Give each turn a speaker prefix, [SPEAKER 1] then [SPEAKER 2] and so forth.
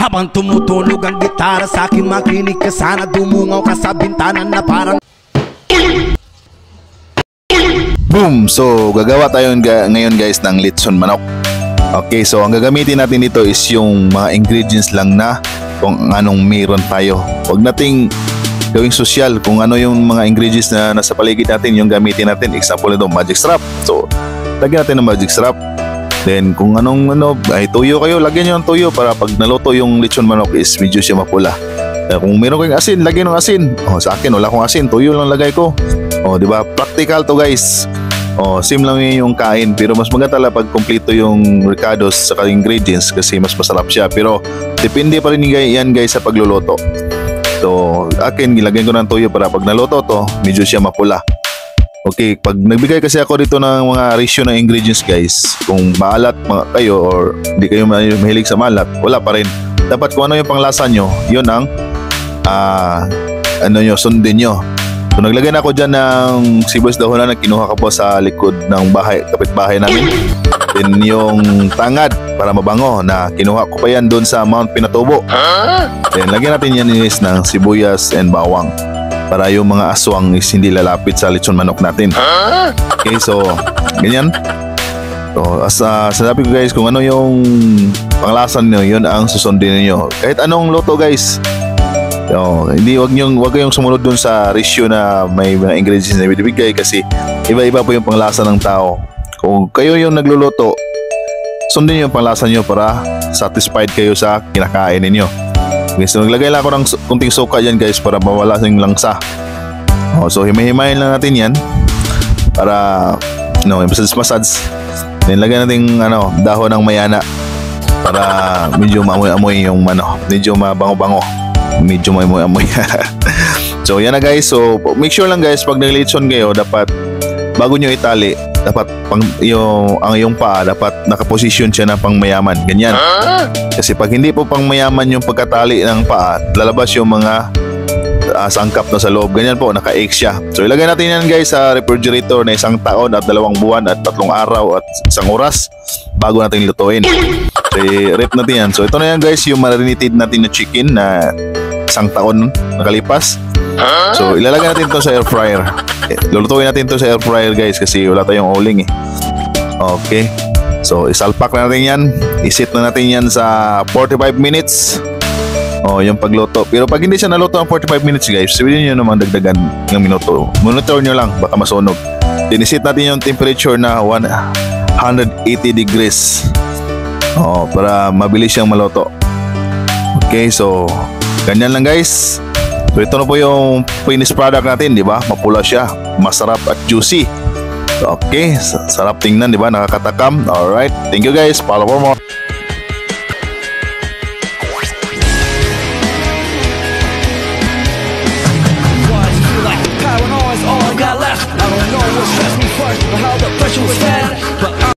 [SPEAKER 1] Habang tumutunog ang gitara sa akin, makinig ka sana. Dumungaw ka sa bintana na parang
[SPEAKER 2] boom! So gagawa tayo ngayon guys ng litson manok. Okay, so ang gagamitin natin dito is yung mga ingredients lang na kung anong meron tayo. Huwag nating gawing social kung ano yung mga ingredients na nasa paligid natin yung gamitin natin. Example nito, magic strap. So lagyan natin ng magic strap. Then kung anong ay tuyo kayo, lagyan nyo ng tuyo para pag naluto yung lechon manok is medyo siya mapula. Kung meron kayong asin, lagyan ng asin. Sa akin wala akong asin, tuyo lang lagay ko. Di ba? Practical to guys. Same lang yung kain, pero mas maganda pag kumpleto yung ricados sa ingredients kasi mas masarap siya. Pero depende pa rin yan guys sa pagluluto. So akin gilagyan ko ng tuyo para pag naluto to medyo siya mapula. Okay, pag nagbigay kasi ako dito ng mga ratio ng ingredients guys, kung maalat kayo or hindi kayo mahilig sa maalat, wala pa rin. Dapat kung ano yung panglasa nyo, yun ang sundin nyo. So naglagay na ako dyan ng sibuyas dahonan na kinuha ko po sa likod ng kapitbahay namin. Then yung tangad para mabango na kinuha ko pa yan doon sa Mount Pinatubo. Then lagyan natin yan is ng sibuyas and bawang para yung mga aswang is hindi lalapit sa lechon manok natin. Okay, so ganyan. So sasabi ko guys kung ano yung panglasan nyo, yun ang susundin niyo. Kahit anong luto guys. Wag kayong sumunod dun sa ratio na may mga ingredients na ibibigay kasi iba-iba po yung panglasa ng tao. Kung kayo yung nagluluto, sundin yung panglasa nyo para satisfied kayo sa kinakain ninyo. Okay, so naglagay lang ako ng kunting suka dyan guys para mawala yung langsa. So himay-himayin lang natin yan para massage. Then lagyan natin dahon ng mayana para medyo maamoy-amoy yung medyo mabango-bango. Medyo maamoy-amoy. So yan na guys. So make sure lang guys pag nag-lechon kayo, dapat bago nyo itali, dapat ang iyong paa dapat nakaposisyon siya na pang mayaman. Ganyan. Kasi pag hindi po pang mayaman yung pagkatali ng paa, lalabas yung mga sangkap na sa loob. Ganyan po, naka-egg siya. So ilagay natin yan guys sa refrigerator na 1 taon at 2 buwan at 3 araw at 1 oras bago natin lutuin. So i-rep natin yan. So ito na yan guys, yung marinated natin na chicken na 1 taon nakalipas. So ilalagay natin ito sa air fryer. Lulutuin natin ito sa air fryer guys kasi wala tayong uling eh. Okay. So isalpak na natin yan. Isit na natin yan sa 45 minutes. Yung pagluto. Pero pag hindi siya naluto ng 45 minutes guys, sabihin nyo naman dagdagan ng minuto. Monitor nyo lang, baka masunog. Dinisit natin yung temperature na 180 degrees. Para mabilis siyang maluto. Okay, so ganyan lang guys. So ito na po yung finished product natin, di ba? Mapula siya, masarap at juicy. Okay, sarap tingnan, di ba? Nakakatakam. Alright, thank you guys. Follow for more.